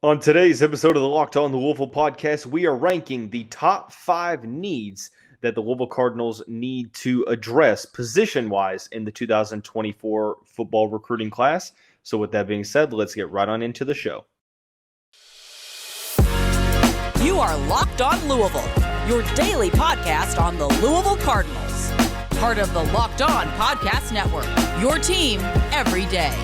On today's episode of the Locked On the Louisville podcast, we are ranking the top 5 needs that the Louisville Cardinals need to address position-wise in the 2024 football recruiting class. So with that being said, let's get right on into the show. You are Locked On Louisville, your daily podcast on the Louisville Cardinals. Part of the Locked On Podcast Network, your team every day.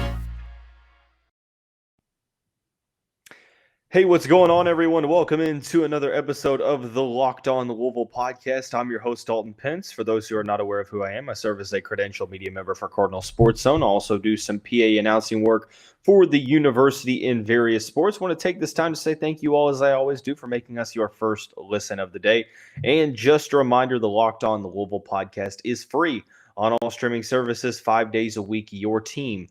Hey, what's going on, everyone? Welcome into another episode of the Locked On the Louisville podcast. I'm your host, Dalton Pence. For those who are not aware of who I am, I serve as a credentialed media member for Cardinal Sports Zone. I also do some PA announcing work for the university in various sports. I want to take this time to say thank you all, as I always do, for making us your first listen of the day. And just a reminder, the Locked On the Louisville podcast is free on all streaming services 5 days a week, your team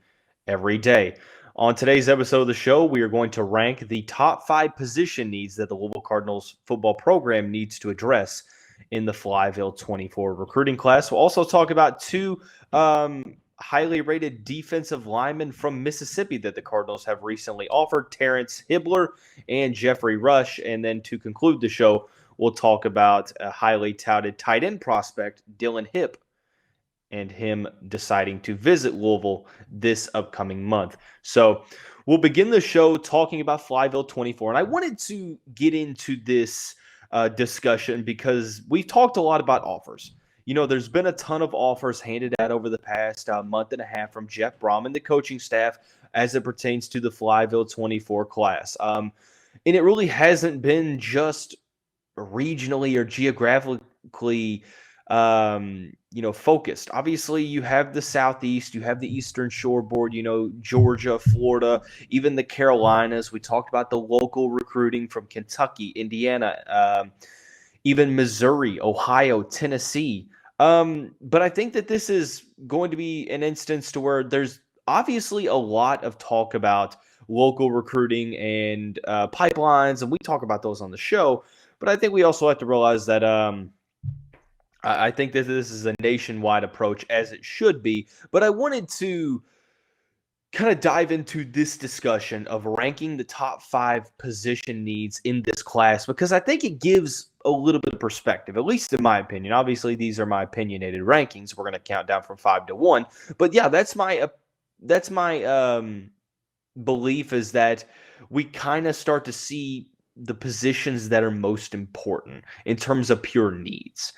every day. On today's episode of the show, we are going to rank the top 5 position needs that the Louisville Cardinals football program needs to address in the Flyville 24 recruiting class. We'll also talk about 2 highly rated defensive linemen from Mississippi that the Cardinals have recently offered, Terrance Hibbler and Jeffrey Rush. And then to conclude the show, we'll talk about a highly touted tight end prospect, Dillon Hipp, and him deciding to visit Louisville this upcoming month. So we'll begin the show talking about Flyville 24. And I wanted to get into this discussion because we've talked a lot about offers. You know, there's been a ton of offers handed out over the past month and a half from Jeff Brom and the coaching staff as it pertains to the Flyville 24 class. And it really hasn't been just regionally or geographically focused. Obviously, you have the Southeast, you have the Eastern Shoreboard, Georgia, Florida, even the Carolinas. We talked about the local recruiting from Kentucky, Indiana, even Missouri, Ohio, Tennessee. But I think that this is going to be an instance to where there's obviously a lot of talk about local recruiting and pipelines, and we talk about those on the show. But I think we also have to realize that I think that this is a nationwide approach, as it should be. But I wanted to kind of dive into this discussion of ranking the top 5 position needs in this class, because I think it gives a little bit of perspective, at least in my opinion. Obviously, these are my opinionated rankings. We're going to count down from 5 to 1. But yeah, that's my belief, is that we kind of start to see the positions that are most important in terms of pure needs.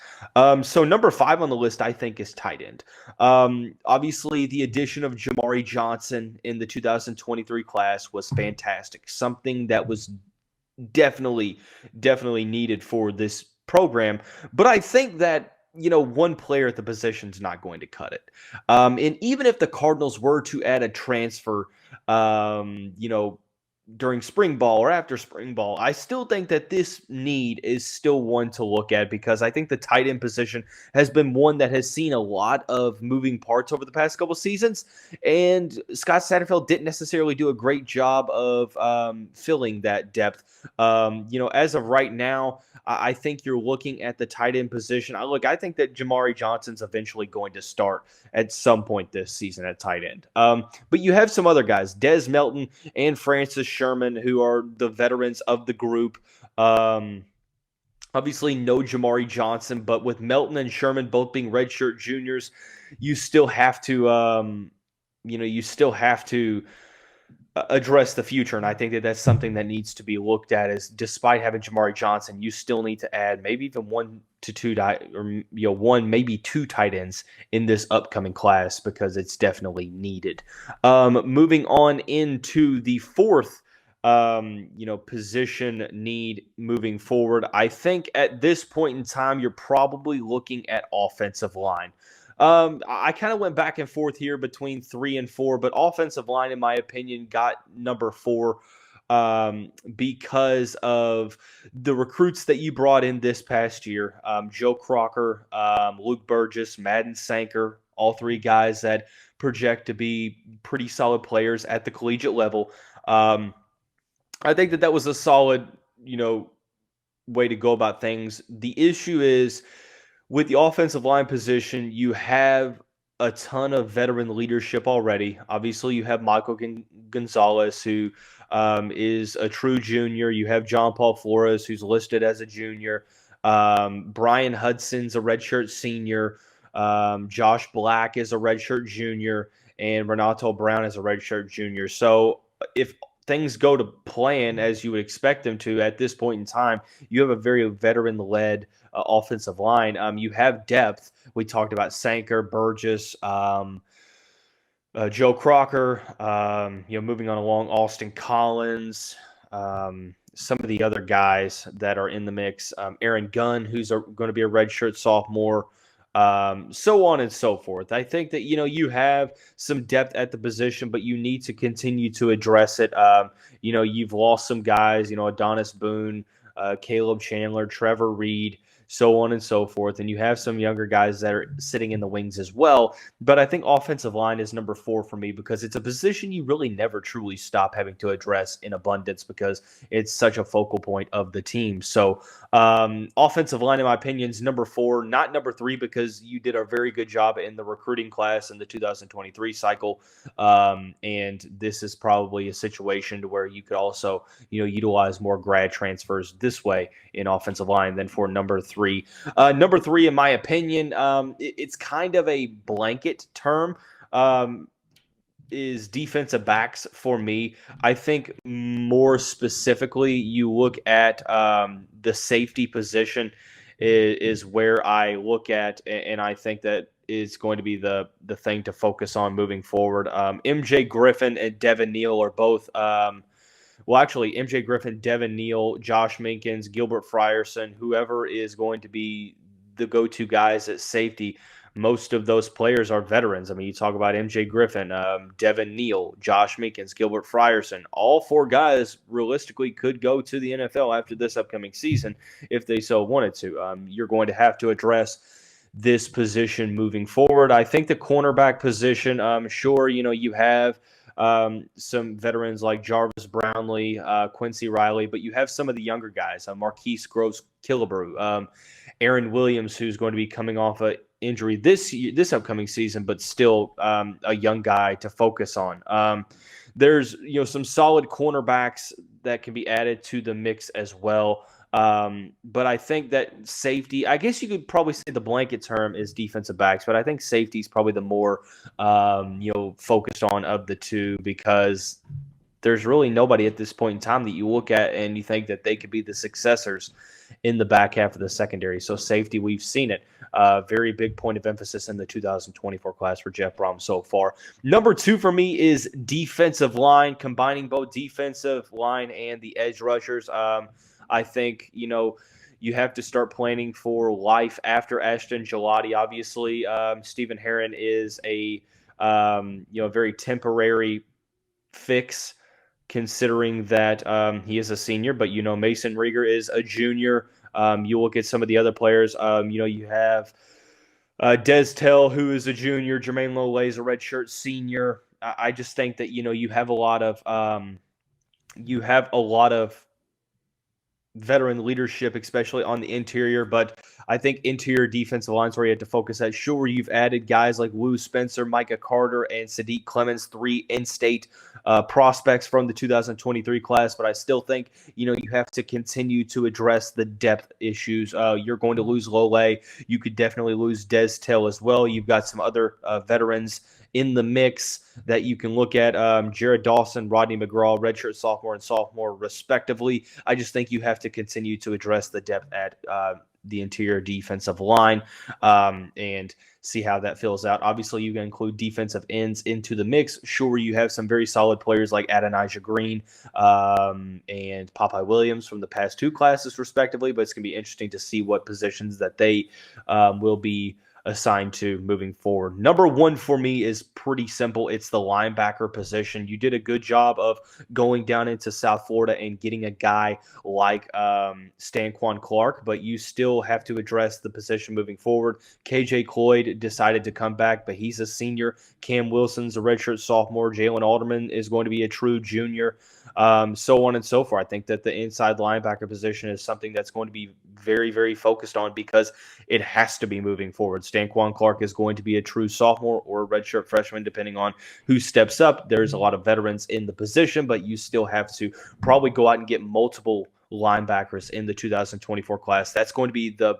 So number 5 on the list, I think, is tight end. Obviously, the addition of Jamari Johnson in the 2023 class was fantastic. Something that was definitely needed for this program. But I think that, one player at the position is not going to cut it. And even if the Cardinals were to add a transfer, during spring ball or after spring ball, I still think that this need is still one to look at, because I think the tight end position has been one that has seen a lot of moving parts over the past couple seasons, and Scott Satterfield didn't necessarily do a great job of filling that depth. As of right now, I think you're looking at the tight end position. I think that Jamari Johnson's eventually going to start at some point this season at tight end. But you have some other guys, Des Melton and Francis Sherman, who are the veterans of the group. Obviously, no Jamari Johnson, but with Melton and Sherman both being redshirt juniors, you still have to, address the future. And I think that that's something that needs to be looked at, is despite having Jamari Johnson, you still need to add maybe even 1 to 2 maybe 2 tight ends in this upcoming class, because it's definitely needed. Moving on into the 4th position need moving forward, I think at this point in time, you're probably looking at offensive line. I kind of went back and forth here between 3 and 4, but offensive line, in my opinion, got number 4 because of the recruits that you brought in this past year. Joe Crocker, Luke Burgess, Madden Sanker, all 3 guys that project to be pretty solid players at the collegiate level. I think that was a solid, way to go about things. The issue is, with the offensive line position, you have a ton of veteran leadership already. Obviously, you have Michael Gonzalez, who is a true junior. You have John Paul Flores, who's listed as a junior. Brian Hudson's a redshirt senior. Josh Black is a redshirt junior, and Renato Brown is a redshirt junior. So if things go to plan as you would expect them to at this point in time, you have a very veteran-led offensive line. You have depth. We talked about Sanker, Burgess, Joe Crocker, moving on along, Austin Collins, some of the other guys that are in the mix, Aaron Gunn, who's going to be a redshirt sophomore, so on and so forth. I think that, you have some depth at the position, but you need to continue to address it. You've lost some guys, Adonis Boone, Caleb Chandler, Trevor Reed, so on and so forth. And you have some younger guys that are sitting in the wings as well. But I think offensive line is number 4 for me because it's a position you really never truly stop having to address in abundance because it's such a focal point of the team. So offensive line, in my opinion, is number 4, not number 3, because you did a very good job in the recruiting class in the 2023 cycle. And this is probably a situation to where you could also, utilize more grad transfers this way in offensive line than for number 3. Number 3, in my opinion, it's kind of a blanket term, is defensive backs for me. I think more specifically, you look at the safety position is where I look at, and I think that is going to be the thing to focus on moving forward. MJ Griffin and Devin Neal are both MJ Griffin, Devin Neal, Josh Minkins, Gilbert Frierson, whoever is going to be the go-to guys at safety. Most of those players are veterans. I mean, you talk about MJ Griffin, Devin Neal, Josh Minkins, Gilbert Frierson. All 4 guys realistically could go to the NFL after this upcoming season if they so wanted to. You're going to have to address this position moving forward. I think the cornerback position, sure, you have some veterans like Jarvis Brownlee, Quincy Riley, but you have some of the younger guys, Marquise Gross-Killebrew, Aaron Williams, who's going to be coming off an injury this upcoming season, but still a young guy to focus on. There's some solid cornerbacks that can be added to the mix as well. But I think that safety, I guess you could probably say the blanket term is defensive backs, but I think safety is probably the more, focused on of the two, because there's really nobody at this point in time that you look at and you think that they could be the successors in the back half of the secondary. So safety, we've seen it. Very big point of emphasis in the 2024 class for Jeff Brom so far. Number 2 for me is defensive line, combining both defensive line and the edge rushers. I think, you have to start planning for life after Ashton Gelati. Obviously, Stephen Herron is a very temporary fix, considering that he is a senior, but Mason Rieger is a junior. You look at some of the other players. You have Des Tell, who is a junior. Jermaine Lole is a redshirt senior. I just think that you have a lot of veteran leadership, especially on the interior, but I think interior defensive lines where you have to focus at. Sure, you've added guys like Lou Spencer, Micah Carter, and Sadiq Clemens, 3 in-state prospects from the 2023 class, but I still think, you have to continue to address the depth issues. You're going to lose Lole. You could definitely lose Des Tell as well. You've got some other veterans in the mix that you can look at, Jared Dawson, Rodney McGraw, redshirt sophomore and sophomore respectively. I just think you have to continue to address the depth at the interior defensive line and see how that fills out. Obviously, you can include defensive ends into the mix. Sure, you have some very solid players like Adonijah Green and Popeye Williams from the past 2 classes respectively, but it's going to be interesting to see what positions that they will be assigned to moving forward. Number 1 for me is pretty simple. It's the linebacker position. You did a good job of going down into South Florida and getting a guy like Stanquan Clark, but you still have to address the position moving forward. KJ Cloyd decided to come back, but he's a senior. Cam Wilson's a redshirt sophomore. Jalen Alderman is going to be a true junior. So on and so forth. I think that the inside linebacker position is something that's going to be very, very focused on because it has to be moving forward. Stanquan Clark is going to be a true sophomore or a redshirt freshman, depending on who steps up. There's a lot of veterans in the position, but you still have to probably go out and get multiple linebackers in the 2024 class. That's going to be the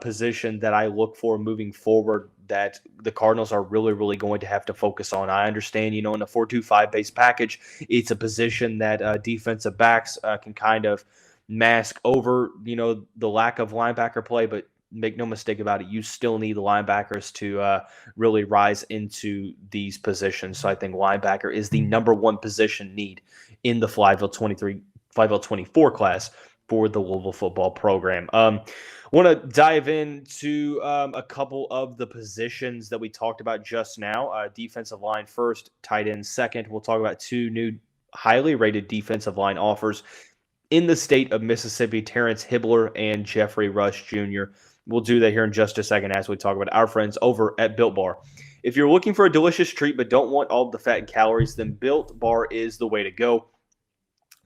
position that I look for moving forward that the Cardinals are really, really going to have to focus on. I understand, in a 4-2-5 base package, it's a position that defensive backs can kind of mask over, the lack of linebacker play, but make no mistake about it, you still need the linebackers to really rise into these positions. So I think linebacker is the number one position need in the Flyville 24 class for the Louisville football program. Want to dive into a couple of the positions that we talked about just now. Defensive line first, tight end second. We'll talk about two new highly rated defensive line offers in the state of Mississippi, Terrance Hibbler and Jeffrey Rush Jr. We'll do that here in just a second as we talk about our friends over at Built Bar. If you're looking for a delicious treat but don't want all the fat and calories, then Built Bar is the way to go.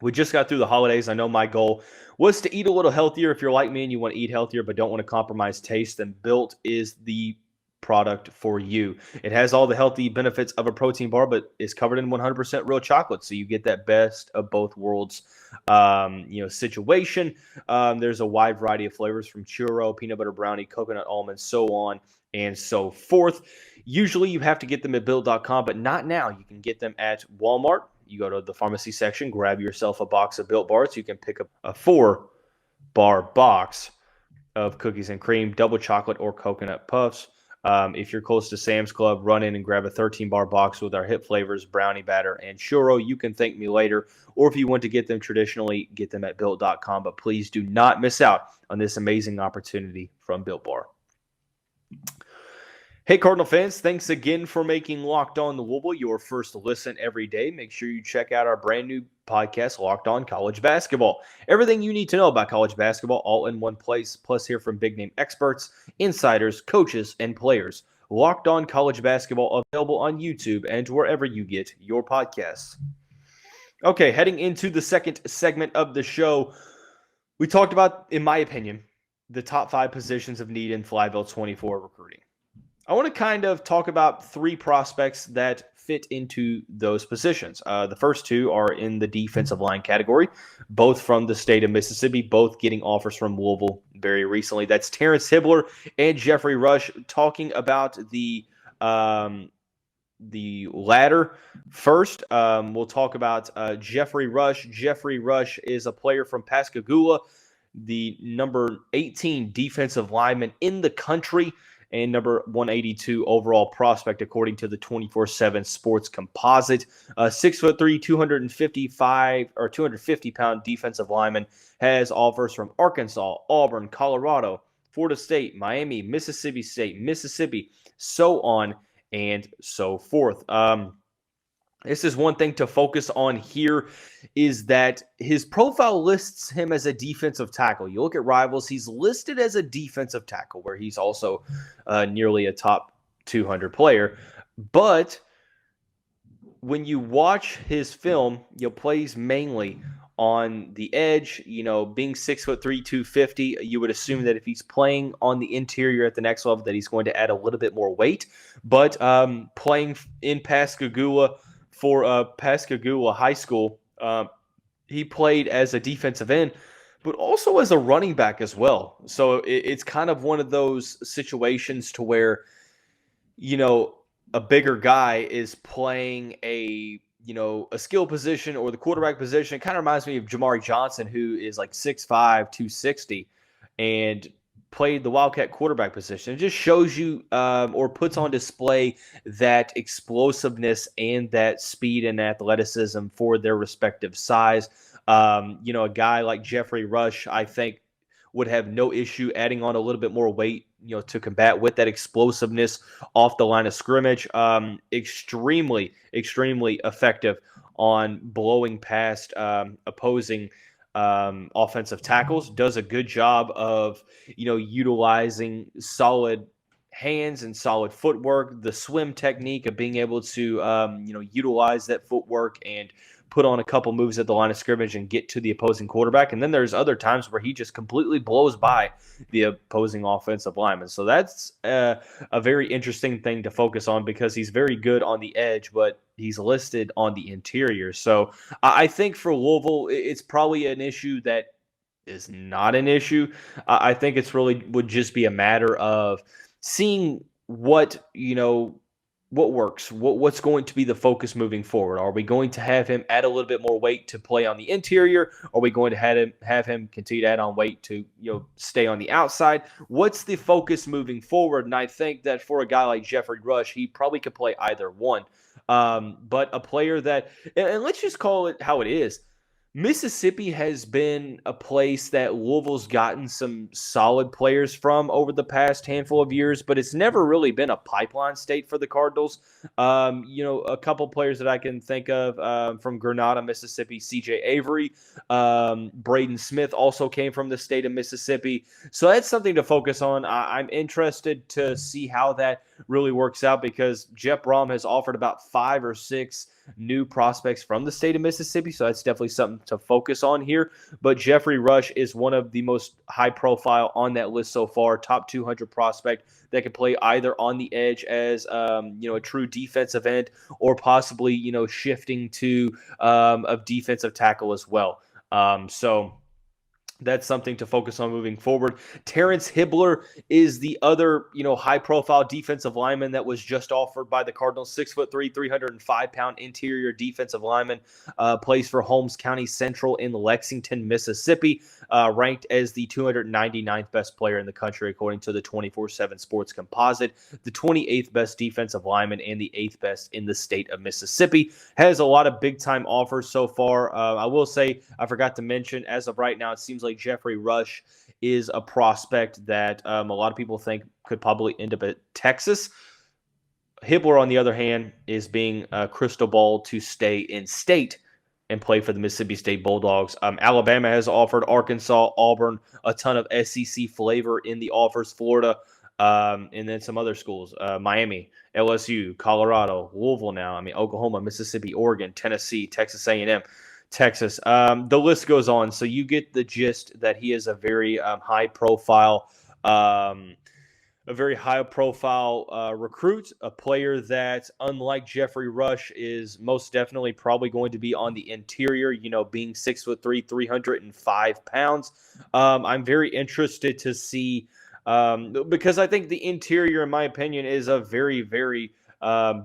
We just got through the holidays. I know my goal was to eat a little healthier. If you're like me and you want to eat healthier but don't want to compromise taste, then Built is the product for you. It has all the healthy benefits of a protein bar, but is covered in 100% real chocolate, so you get that best of both worlds situation. There's a wide variety of flavors from churro, peanut butter brownie, coconut almond, so on and so forth. Usually you have to get them at Built.com, but not now. You can get them at Walmart. You go to the pharmacy section, grab yourself a box of Built Bars. You can pick up a 4-bar box of cookies and cream, double chocolate, or coconut puffs. If you're close to Sam's Club, run in and grab a 13-bar box with our Hipp flavors, brownie batter, and churro. You can thank me later. Or if you want to get them traditionally, get them at Built.com. But please do not miss out on this amazing opportunity from Built Bar. Hey, Cardinal fans, thanks again for making Locked On Louisville your first listen every day. Make sure you check out our brand new podcast, Locked On College Basketball. Everything you need to know about college basketball all in one place, plus hear from big-name experts, insiders, coaches, and players. Locked On College Basketball available on YouTube and wherever you get your podcasts. Okay, heading into the second segment of the show, we talked about, in my opinion, the top 5 positions of need in Flyville 24 recruiting. I want to kind of talk about 3 prospects that fit into those positions. The first 2 are in the defensive line category, both from the state of Mississippi, both getting offers from Louisville very recently. That's Terrance Hibbler and Jeffrey Rush. Talking about the latter first, we'll talk about Jeffrey Rush. Jeffrey Rush is a player from Pascagoula, the number 18 defensive lineman in the country, and number 182 overall prospect, according to the 24/7 Sports Composite. 6'3", 250-pound defensive lineman, has offers from Arkansas, Auburn, Colorado, Florida State, Miami, Mississippi State, Mississippi, so on and so forth. This is one thing to focus on here, is that his profile lists him as a defensive tackle. You look at Rivals, he's listed as a defensive tackle, where he's also nearly a top 200 player. But when you watch his film, plays mainly on the edge. Being 6'3", 250, you would assume that if he's playing on the interior at the next level, that he's going to add a little bit more weight. But playing in Pascagoula, for Pascagoula High School, he played as a defensive end, but also as a running back as well. So it's kind of one of those situations to where, a bigger guy is playing a skill position or the quarterback position. It kind of reminds me of Jamari Johnson, who is like 6'5", 260, and played the Wildcat quarterback position. It just shows you or puts on display that explosiveness and that speed and athleticism for their respective size. A guy like Jeffrey Rush, I think, would have no issue adding on a little bit more weight, to combat with that explosiveness off the line of scrimmage. Extremely, extremely effective on blowing past opposing offensive tackles. Does a good job of, utilizing solid hands and solid footwork, the swim technique of being able to, utilize that footwork and put on a couple moves at the line of scrimmage and get to the opposing quarterback. And then there's other times where he just completely blows by the opposing offensive lineman. So that's a very interesting thing to focus on because he's very good on the edge, but he's listed on the interior. So I think for Louisville, it's probably an issue that is not an issue. I think it's really would just be a matter of seeing what works, what's going to be the focus moving forward. Are we going to have him add a little bit more weight to play on the interior? Are we going to have him continue to add on weight to stay on the outside? What's the focus moving forward? And I think that for a guy like Jeffrey Rush, he probably could play either one. But a player that, and let's just call it how it is, Mississippi has been a place that Louisville's gotten some solid players from over the past handful of years, but it's never really been a pipeline state for the Cardinals. A couple players that I can think of from Grenada, Mississippi, C.J. Avery, Braden Smith also came from the state of Mississippi. So that's something to focus on. I'm interested to see how that really works out because Jeff Brom has offered about 5 or 6 new prospects from the state of Mississippi, so that's definitely something to focus on here. But Jeffrey Rush is one of the most high profile on that list so far, top 200 prospect that can play either on the edge as a true defensive end or possibly shifting to a defensive tackle as well. So that's something to focus on moving forward. Terrance Hibbler is the other, high-profile defensive lineman that was just offered by the Cardinals. 6'3", 305-pound interior defensive lineman, plays for Holmes County Central in Lexington, Mississippi, ranked as the 299th best player in the country according to the 24/7 Sports Composite, the 28th best defensive lineman and the 8th best in the state of Mississippi. Has a lot of big-time offers so far. I will say, I forgot to mention, as of right now, it seems like Jeffrey Rush is a prospect that a lot of people think could probably end up at Texas. Hibbler, on the other hand, is being crystal ball to stay in state and play for the Mississippi State Bulldogs. Alabama has offered, Arkansas, Auburn, a ton of SEC flavor in the offers, Florida, and then some other schools, Miami, LSU, Colorado, Louisville now, Oklahoma, Mississippi, Oregon, Tennessee, Texas A&M. Texas. The list goes on, so you get the gist that he is a very high profile recruit, a player that, unlike Jeffrey Rush, is most definitely probably going to be on the interior, being 6'3", 305 pounds. I'm very interested to see, because I think the interior, in my opinion, is a very, very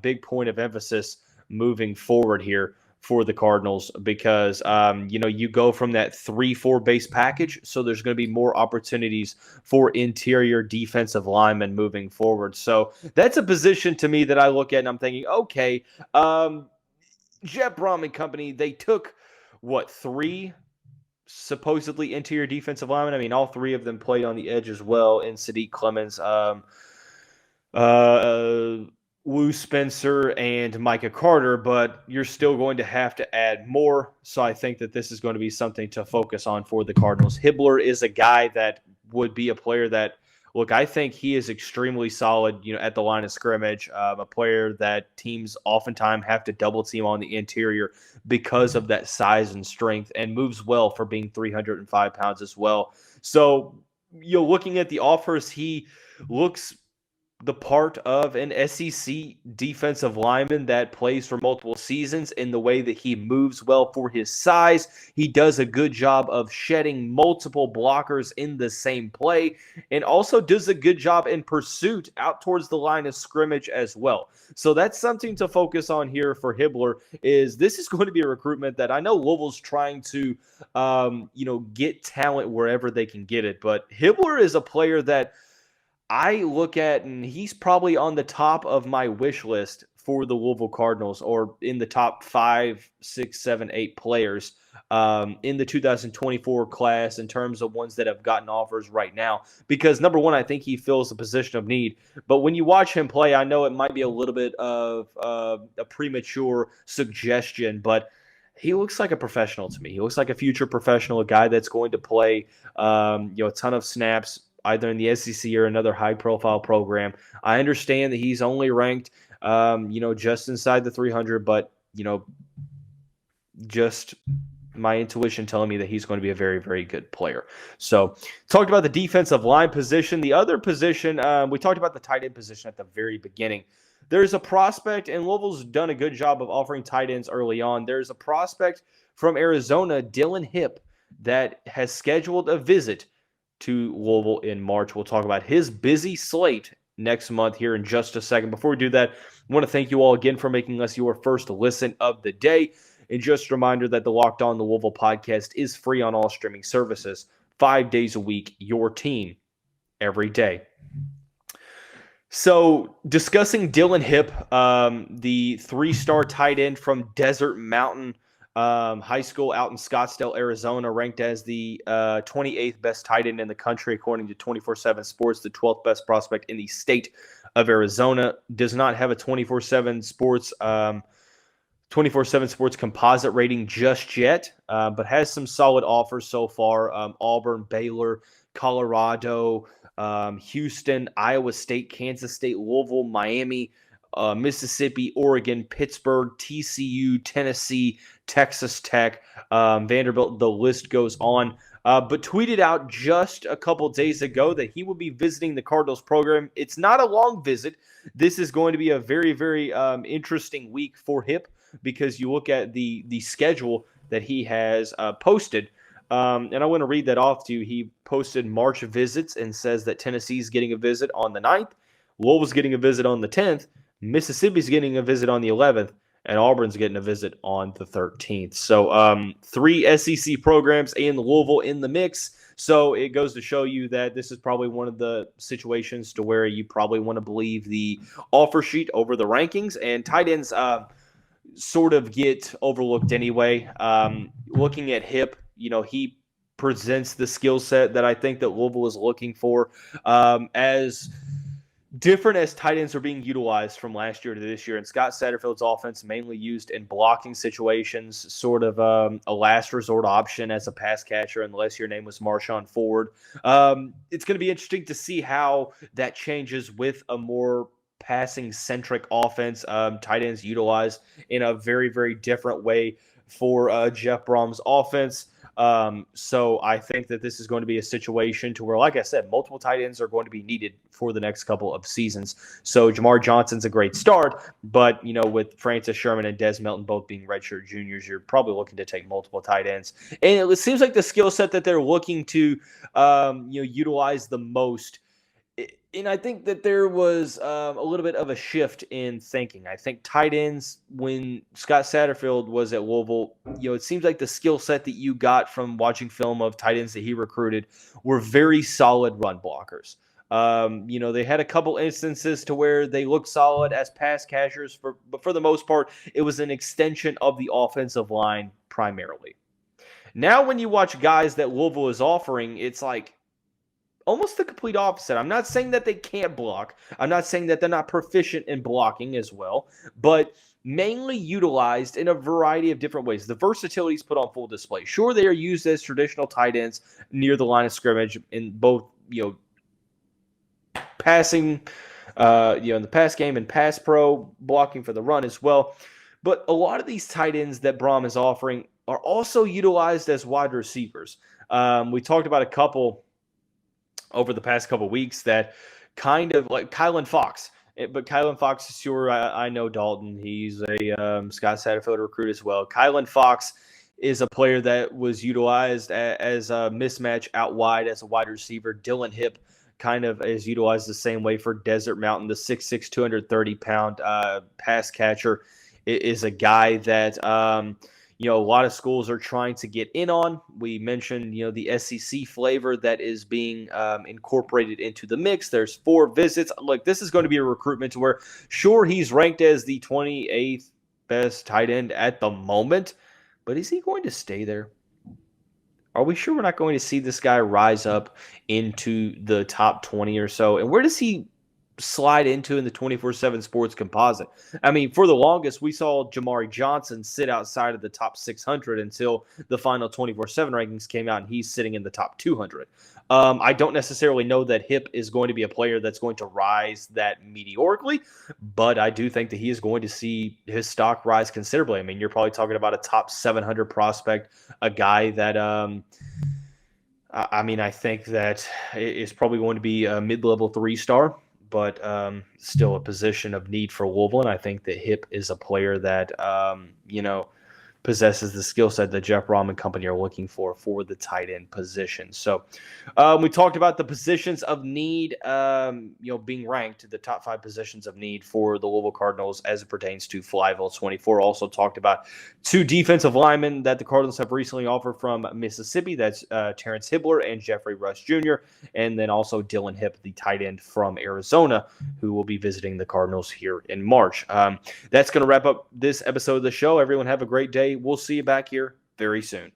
big point of emphasis moving forward here for the Cardinals because, you go from that 3-4 base package, so there's going to be more opportunities for interior defensive linemen moving forward. So that's a position to me that I look at and I'm thinking, okay, Jeff Brom and company, they took, 3 supposedly interior defensive linemen? All 3 of them played on the edge as well in Sadiq Clemens, Lou Spencer and Micah Carter, but you're still going to have to add more. So I think that this is going to be something to focus on for the Cardinals. Hibbler is a guy that would be a player that, I think he is extremely solid, at the line of scrimmage, a player that teams oftentimes have to double team on the interior because of that size and strength and moves well for being 305 pounds as well. So, looking at the offers, he looks the part of an SEC defensive lineman that plays for multiple seasons in the way that he moves well for his size. He does a good job of shedding multiple blockers in the same play and also does a good job in pursuit out towards the line of scrimmage as well. So that's something to focus on here for Hibbler. This is going to be a recruitment that I know Louisville's trying to, get talent wherever they can get it. But Hibbler is a player that I look at, and he's probably on the top of my wish list for the Louisville Cardinals, or in the top 5, 6, 7, 8 players in the 2024 class in terms of ones that have gotten offers right now. Because, number one, I think he fills a position of need. But when you watch him play, I know it might be a little bit of a premature suggestion, but he looks like a professional to me. He looks like a future professional, a guy that's going to play a ton of snaps, either in the SEC or another high-profile program. I understand that he's only ranked, just inside the 300, but, just my intuition telling me that he's going to be a very, very good player. So talked about the defensive line position. The other position, we talked about the tight end position at the very beginning. There's a prospect, and Louisville's done a good job of offering tight ends early on. There's a prospect from Arizona, Dillon Hipp, that has scheduled a visit to Louisville in March. We'll talk about his busy slate next month here in just a second. Before we do that, I want to thank you all again for making us your first listen of the day. And just a reminder that the Locked On Louisville podcast is free on all streaming services, 5 days a week, your team every day. So discussing Dillon Hipp, the 3-star tight end from Desert Mountain High School out in Scottsdale, Arizona, ranked as the 28th best tight end in the country, according to 24/7 Sports, the 12th best prospect in the state of Arizona. Does not have a 24/7 Sports 24/7 Sports composite rating just yet, but has some solid offers so far. Auburn, Baylor, Colorado, Houston, Iowa State, Kansas State, Louisville, Miami, Mississippi, Oregon, Pittsburgh, TCU, Tennessee, Texas Tech, Vanderbilt. The list goes on. But tweeted out just a couple days ago that he will be visiting the Cardinals program. It's not a long visit. This is going to be a very, very interesting week for Hipp, because you look at the schedule that he has posted. And I want to read that off to you. He posted March visits and says that Tennessee's getting a visit on the 9th, Louisville's getting a visit on the 10th, Mississippi's getting a visit on the 11th, and Auburn's getting a visit on the 13th. So 3 SEC programs and Louisville in the mix. So it goes to show you that this is probably one of the situations to where you probably want to believe the offer sheet over the rankings, and tight ends sort of get overlooked anyway. Looking at Hipp, he presents the skill set that I think that Louisville is looking for. As different as tight ends are being utilized from last year to this year, and Scott Satterfield's offense mainly used in blocking situations, sort of a last resort option as a pass catcher, unless your name was Marshawn Ford. It's going to be interesting to see how that changes with a more passing-centric offense. Tight ends utilized in a very, very different way for Jeff Brom's offense. So I think that this is going to be a situation to where, like I said, multiple tight ends are going to be needed for the next couple of seasons. So Jamar Johnson's a great start, but, with Francis Sherman and Des Melton both being redshirt juniors, you're probably looking to take multiple tight ends. And it seems like the skill set that they're looking to, utilize the most. And I think that there was a little bit of a shift in thinking. I think tight ends, when Scott Satterfield was at Louisville, it seems like the skill set that you got from watching film of tight ends that he recruited were very solid run blockers. They had a couple instances to where they looked solid as pass catchers, but for the most part, it was an extension of the offensive line primarily. Now, when you watch guys that Louisville is offering, it's like almost the complete opposite. I'm not saying that they can't block. I'm not saying that they're not proficient in blocking as well, but mainly utilized in a variety of different ways. The versatility is put on full display. Sure, they are used as traditional tight ends near the line of scrimmage in both, passing, in the pass game and pass pro, blocking for the run as well. But a lot of these tight ends that Brom is offering are also utilized as wide receivers. We talked about a couple over the past couple of weeks that kind of like Kylan Fox. But Kylan Fox is sure, I know Dalton. He's a Scott Satterfield recruit as well. Kylan Fox is a player that was utilized as a mismatch out wide as a wide receiver. Dillon Hipp kind of is utilized the same way for Desert Mountain. The 6'6", 230-pound pass catcher is a guy that a lot of schools are trying to get in on. We mentioned, the SEC flavor that is being incorporated into the mix. There's 4 visits. Look, this is going to be a recruitment to where, sure, he's ranked as the 28th best tight end at the moment, but is he going to stay there? Are we sure we're not going to see this guy rise up into the top 20 or so? And where does he slide into in the 24/7 sports composite. I mean, for the longest, we saw Jamari Johnson sit outside of the top 600 until the final 24/7 rankings came out, and he's sitting in the top 200. I don't necessarily know that Hipp is going to be a player that's going to rise that meteorically, but I do think that he is going to see his stock rise considerably. I mean, you're probably talking about a top 700 prospect, a guy that I think that is probably going to be a mid-level 3-star, but still a position of need for Louisville. And I think that Hipp is a player that, possesses the skill set that Jeff Brom and company are looking for the tight end position. So we talked about the positions of need, being ranked the top 5 positions of need for the Louisville Cardinals as it pertains to Flyville 24. Also talked about 2 defensive linemen that the Cardinals have recently offered from Mississippi. That's Terrance Hibbler and Jeffrey Rush Jr. And then also Dillon Hipp, the tight end from Arizona, who will be visiting the Cardinals here in March. That's going to wrap up this episode of the show. Everyone have a great day. We'll see you back here very soon.